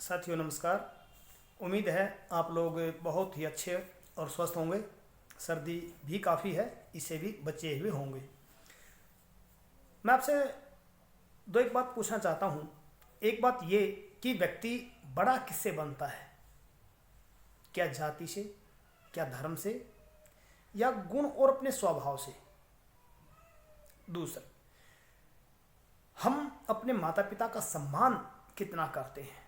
साथियों नमस्कार। उम्मीद है आप लोग बहुत ही अच्छे और स्वस्थ होंगे। सर्दी भी काफ़ी है, इससे भी बचे हुए होंगे। मैं आपसे दो एक बात पूछना चाहता हूँ। एक बात ये कि व्यक्ति बड़ा किससे बनता है? क्या जाति से, क्या धर्म से, या गुण और अपने स्वभाव से? दूसरा, हम अपने माता पिता का सम्मान कितना करते हैं?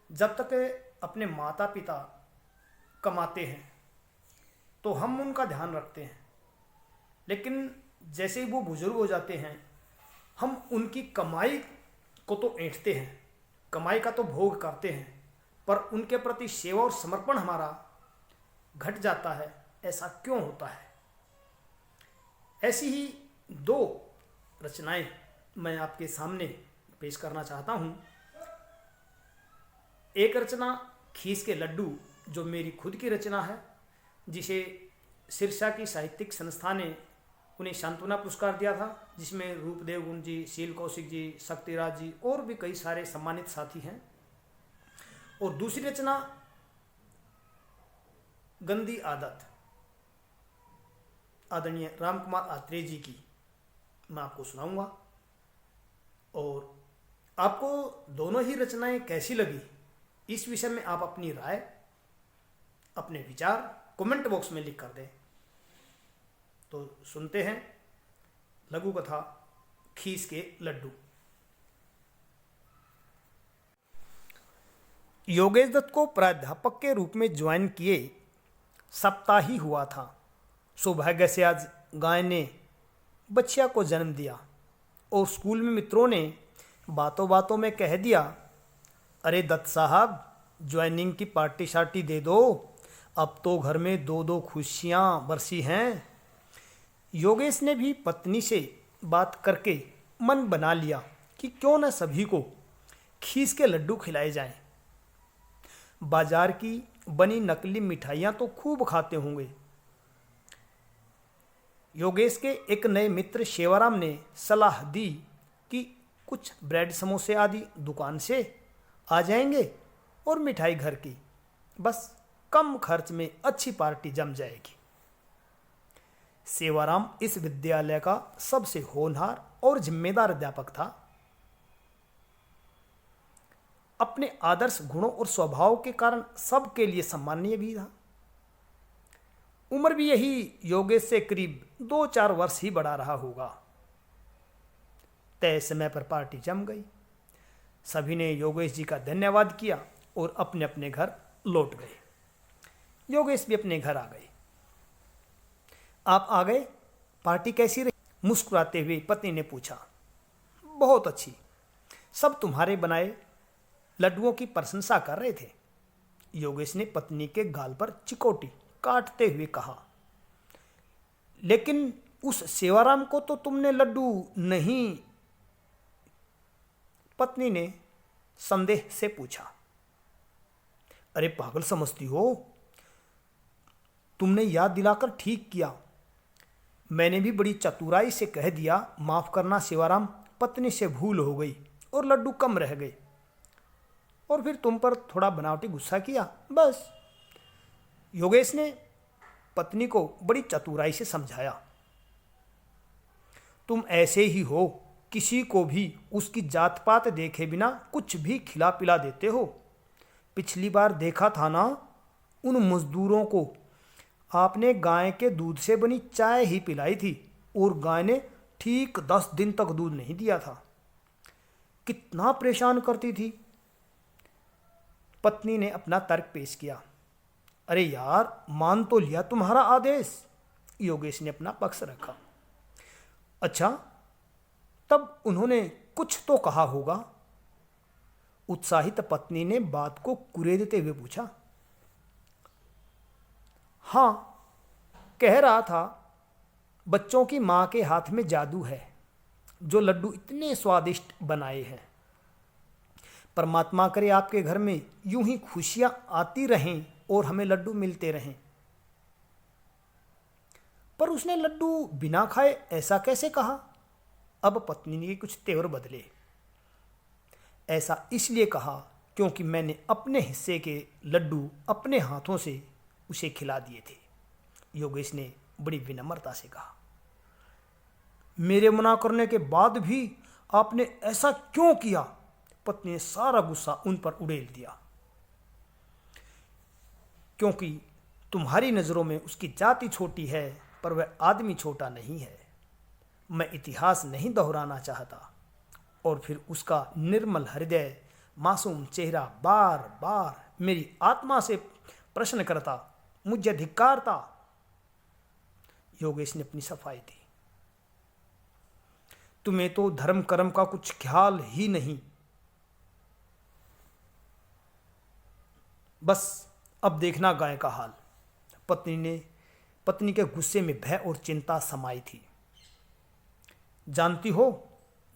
जब तक अपने माता पिता कमाते हैं तो हम उनका ध्यान रखते हैं, लेकिन जैसे ही वो बुजुर्ग हो जाते हैं हम उनकी कमाई को तो ऐंठते हैं, कमाई का तो भोग करते हैं, पर उनके प्रति सेवा और समर्पण हमारा घट जाता है। ऐसा क्यों होता है? ऐसी ही दो रचनाएं मैं आपके सामने पेश करना चाहता हूँ। एक रचना खीस के लड्डू, जो मेरी खुद की रचना है, जिसे सिरसा की साहित्यिक संस्था ने उन्हें सांत्वना पुरस्कार दिया था, जिसमें रूपदेव गुण जी, शील कौशिक जी, शक्तिराज जी और भी कई सारे सम्मानित साथी हैं। और दूसरी रचना गंदी आदत, आदरणीय राम कुमार आत्रेय जी की मैं आपको सुनाऊंगा। और आपको दोनों ही रचनाएं कैसी लगी, इस विषय में आप अपनी राय, अपने विचार कमेंट बॉक्स में लिख कर दें। तो सुनते हैं लघु कथा खीस के लड्डू। योगेश दत्त को प्राध्यापक के रूप में ज्वाइन किए सप्ताह ही हुआ था। सौभाग्य से आज गाय ने बच्चिया को जन्म दिया और स्कूल में मित्रों ने बातों बातों में कह दिया, अरे दत्त साहब, ज्वाइनिंग की पार्टी शार्टी दे दो, अब तो घर में दो दो खुशियाँ बरसी हैं। योगेश ने भी पत्नी से बात करके मन बना लिया कि क्यों न सभी को खीस के लड्डू खिलाए जाएं। बाजार की बनी नकली मिठाइयाँ तो खूब खाते होंगे। योगेश के एक नए मित्र शेवाराम ने सलाह दी कि कुछ ब्रेड समोसे आदि दुकान से आ जाएंगे और मिठाई घर की, बस कम खर्च में अच्छी पार्टी जम जाएगी। सेवाराम इस विद्यालय का सबसे होनहार और जिम्मेदार अध्यापक था। अपने आदर्श गुणों और स्वभाव के कारण सबके लिए सम्माननीय भी था। उम्र भी यही योगेश से करीब 2-4 वर्ष ही बड़ा रहा होगा। तय समय पर पार्टी जम गई। सभी ने योगेश जी का धन्यवाद किया और अपने अपने घर लौट गए। योगेश भी अपने घर आ गए। आप आ गए, पार्टी कैसी रही? मुस्कुराते हुए पत्नी ने पूछा। बहुत अच्छी, सब तुम्हारे बनाए लड्डुओं की प्रशंसा कर रहे थे। योगेश ने पत्नी के गाल पर चिकोटी काटते हुए कहा। लेकिन उस सेवाराम को तो तुमने लड्डू नहीं? पत्नी ने संदेह से पूछा। अरे पागल समझती हो? तुमने याद दिलाकर ठीक किया। मैंने भी बड़ी चतुराई से कह दिया, माफ करना सेवाराम, पत्नी से भूल हो गई और लड्डू कम रह गए, और फिर तुम पर थोड़ा बनावटी गुस्सा किया, बस। योगेश ने पत्नी को बड़ी चतुराई से समझाया। तुम ऐसे ही हो, किसी को भी उसकी जात पात देखे बिना कुछ भी खिला पिला देते हो। पिछली बार देखा था ना, उन मजदूरों को आपने गाय के दूध से बनी चाय ही पिलाई थी और गाय ने ठीक 10 दिन तक दूध नहीं दिया था। कितना परेशान करती थी। पत्नी ने अपना तर्क पेश किया। अरे यार, मान तो लिया तुम्हारा आदेश। योगेश ने अपना पक्ष रखा। अच्छा, तब उन्होंने कुछ तो कहा होगा? उत्साहित पत्नी ने बात को कुरेदते हुए पूछा। हाँ, कह रहा था बच्चों की माँ के हाथ में जादू है, जो लड्डू इतने स्वादिष्ट बनाए हैं। परमात्मा करे आपके घर में यूं ही खुशियां आती रहें और हमें लड्डू मिलते रहें। पर उसने लड्डू बिना खाए ऐसा कैसे कहा? अब पत्नी ने कुछ तेवर बदले। ऐसा इसलिए कहा क्योंकि मैंने अपने हिस्से के लड्डू अपने हाथों से उसे खिला दिए थे। योगेश ने बड़ी विनम्रता से कहा। मेरे मना करने के बाद भी आपने ऐसा क्यों किया? पत्नी ने सारा गुस्सा उन पर उड़ेल दिया। क्योंकि तुम्हारी नज़रों में उसकी जाति छोटी है, पर वह आदमी छोटा नहीं है। मैं इतिहास नहीं दोहराना चाहता। और फिर उसका निर्मल हृदय, मासूम चेहरा बार बार मेरी आत्मा से प्रश्न करता, मुझे धिक्कारता। योगेश ने अपनी सफाई दी। तुम्हें तो धर्म कर्म का कुछ ख्याल ही नहीं। बस अब देखना गाय का हाल। पत्नी के गुस्से में भय और चिंता समाई थी। जानती हो,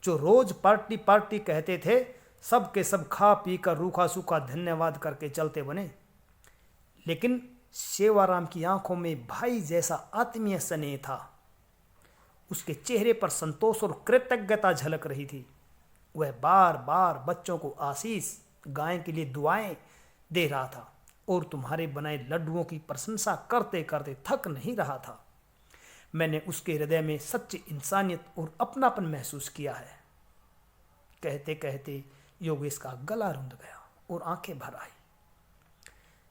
जो रोज पार्टी पार्टी कहते थे, सब के सब खा पी कर रूखा सूखा धन्यवाद करके चलते बने। लेकिन सेवाराम की आंखों में भाई जैसा आत्मीय स्नेह था। उसके चेहरे पर संतोष और कृतज्ञता झलक रही थी। वह बार बार बच्चों को आशीष, गाय के लिए दुआएं दे रहा था और तुम्हारे बनाए लड्डुओं की प्रशंसा करते करते थक नहीं रहा था। मैंने उसके हृदय में सच्ची इंसानियत और अपनापन महसूस किया है। कहते कहते योगेश का गला रुंध गया और आंखें भर आई।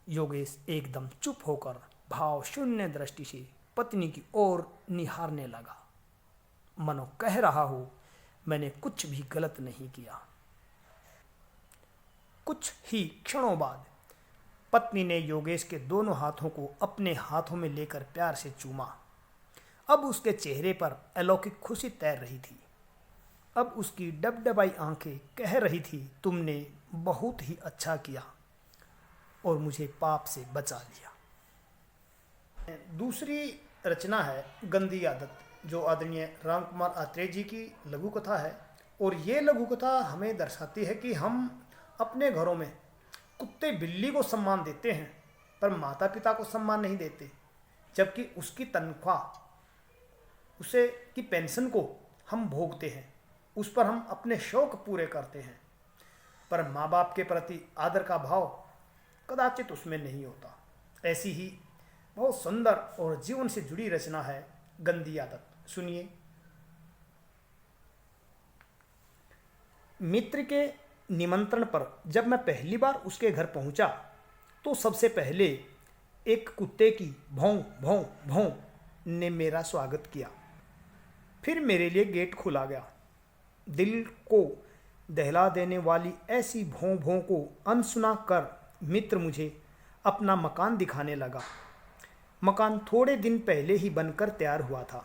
योगेश एकदम चुप होकर भाव शून्य दृष्टि से पत्नी की ओर निहारने लगा, मनो कह रहा हो, मैंने कुछ भी गलत नहीं किया। कुछ ही क्षणों बाद पत्नी ने योगेश के दोनों हाथों को अपने हाथों में लेकर प्यार से चूमा। अब उसके चेहरे पर अलौकिक खुशी तैर रही थी। अब उसकी डबडबाई आंखें कह रही थी, तुमने बहुत ही अच्छा किया और मुझे पाप से बचा लिया। दूसरी रचना है गंदी आदत, जो आदरणीय राम कुमार आत्रेय जी की लघु कथा है। और ये लघु कथा हमें दर्शाती है कि हम अपने घरों में कुत्ते बिल्ली को सम्मान देते हैं, पर माता पिता को सम्मान नहीं देते। जबकि उसकी तनख्वाह, उसे की पेंशन को हम भोगते हैं, उस पर हम अपने शौक पूरे करते हैं, पर माँ बाप के प्रति आदर का भाव कदाचित उसमें नहीं होता। ऐसी ही बहुत सुंदर और जीवन से जुड़ी रचना है गंदी आदत। सुनिए। मित्र के निमंत्रण पर जब मैं पहली बार उसके घर पहुंचा, तो सबसे पहले एक कुत्ते की भौं भौं भौं ने मेरा स्वागत किया। फिर मेरे लिए गेट खोला गया। दिल को दहला देने वाली ऐसी भौं भौं को अनसुना कर मित्र मुझे अपना मकान दिखाने लगा। मकान थोड़े दिन पहले ही बनकर तैयार हुआ था।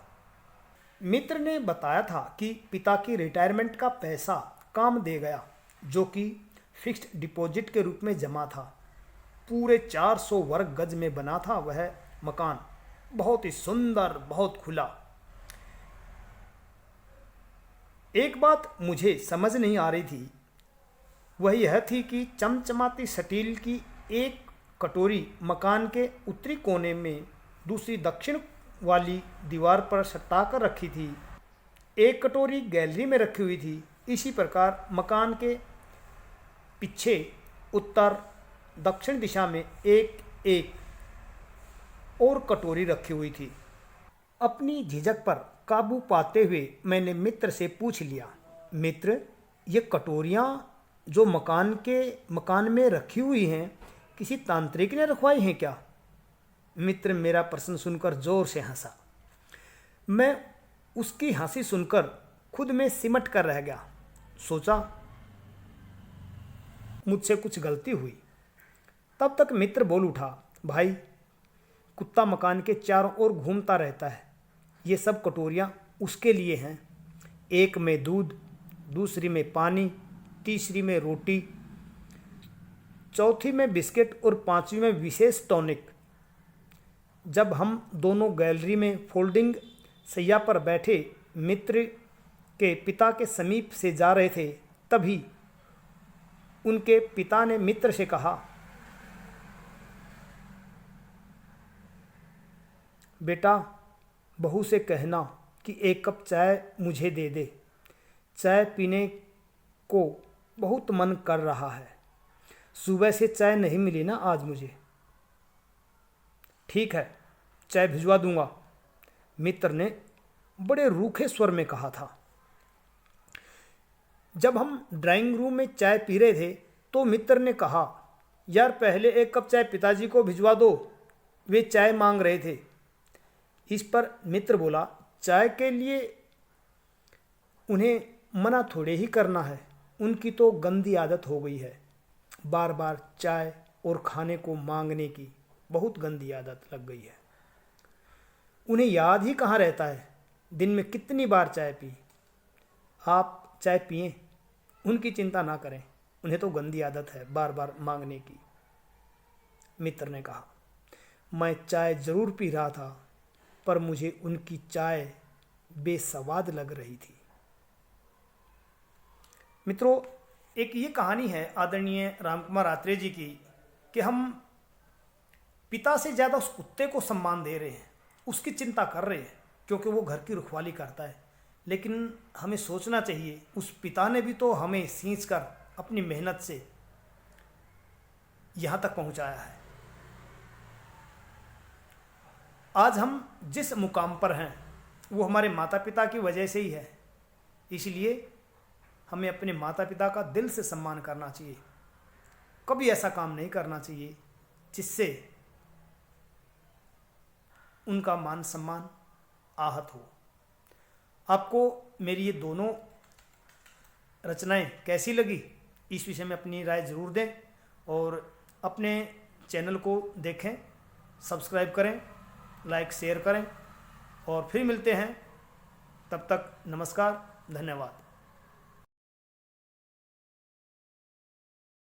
मित्र ने बताया था कि पिता की रिटायरमेंट का पैसा काम दे गया, जो कि फिक्स्ड डिपॉजिट के रूप में जमा था। पूरे 400 वर्ग गज में बना था वह मकान, बहुत ही सुंदर, बहुत खुला। एक बात मुझे समझ नहीं आ रही थी, वह यह थी कि चमचमाती स्टील की एक कटोरी मकान के उत्तरी कोने में, दूसरी दक्षिण वाली दीवार पर सटा कर रखी थी। एक कटोरी गैलरी में रखी हुई थी। इसी प्रकार मकान के पीछे उत्तर दक्षिण दिशा में एक एक और कटोरी रखी हुई थी। अपनी झिझक पर काबू पाते हुए मैंने मित्र से पूछ लिया, मित्र, ये कटोरियाँ जो मकान में रखी हुई हैं, किसी तांत्रिक ने रखवाई हैं क्या? मित्र मेरा प्रश्न सुनकर जोर से हंसा। मैं उसकी हंसी सुनकर खुद में सिमट कर रह गया। सोचा मुझसे कुछ गलती हुई। तब तक मित्र बोल उठा, भाई, कुत्ता मकान के चारों ओर घूमता रहता है। ये सब कटोरियाँ उसके लिए हैं। एक में दूध, दूसरी में पानी, तीसरी में रोटी, चौथी में बिस्किट और पांचवी में विशेष टॉनिक। जब हम दोनों गैलरी में फोल्डिंग सैया पर बैठे मित्र के पिता के समीप से जा रहे थे, तभी उनके पिता ने मित्र से कहा, बेटा, बहू से कहना कि एक कप चाय मुझे दे दे। चाय पीने को बहुत मन कर रहा है। सुबह से चाय नहीं मिली ना आज मुझे। ठीक है, चाय भिजवा दूंगा, मित्र ने बड़े रूखे स्वर में कहा था। जब हम ड्राइंग रूम में चाय पी रहे थे तो मित्र ने कहा, यार पहले एक कप चाय पिताजी को भिजवा दो, वे चाय मांग रहे थे। इस पर मित्र बोला, चाय के लिए उन्हें मना थोड़े ही करना है, उनकी तो गंदी आदत हो गई है, बार बार चाय और खाने को मांगने की बहुत गंदी आदत लग गई है। उन्हें याद ही कहाँ रहता है दिन में कितनी बार चाय पी। आप चाय पिएं, उनकी चिंता ना करें, उन्हें तो गंदी आदत है बार बार मांगने की। मित्र ने कहा, मैं चाय जरूर पी रहा था पर मुझे उनकी चाय बेस्वाद लग रही थी। मित्रों, एक ये कहानी है आदरणीय रामकुमार आत्रेय जी की कि हम पिता से ज़्यादा उस कुत्ते को सम्मान दे रहे हैं, उसकी चिंता कर रहे हैं क्योंकि वो घर की रखवाली करता है। लेकिन हमें सोचना चाहिए उस पिता ने भी तो हमें सींच कर अपनी मेहनत से यहाँ तक पहुँचाया है। आज हम जिस मुकाम पर हैं वो हमारे माता पिता की वजह से ही है। इसलिए हमें अपने माता पिता का दिल से सम्मान करना चाहिए। कभी ऐसा काम नहीं करना चाहिए जिससे उनका मान सम्मान आहत हो। आपको मेरी ये दोनों रचनाएं कैसी लगी, इस विषय में अपनी राय ज़रूर दें और अपने चैनल को देखें, सब्सक्राइब करें, लाइक शेयर करें और फिर मिलते हैं। तब तक नमस्कार, धन्यवाद।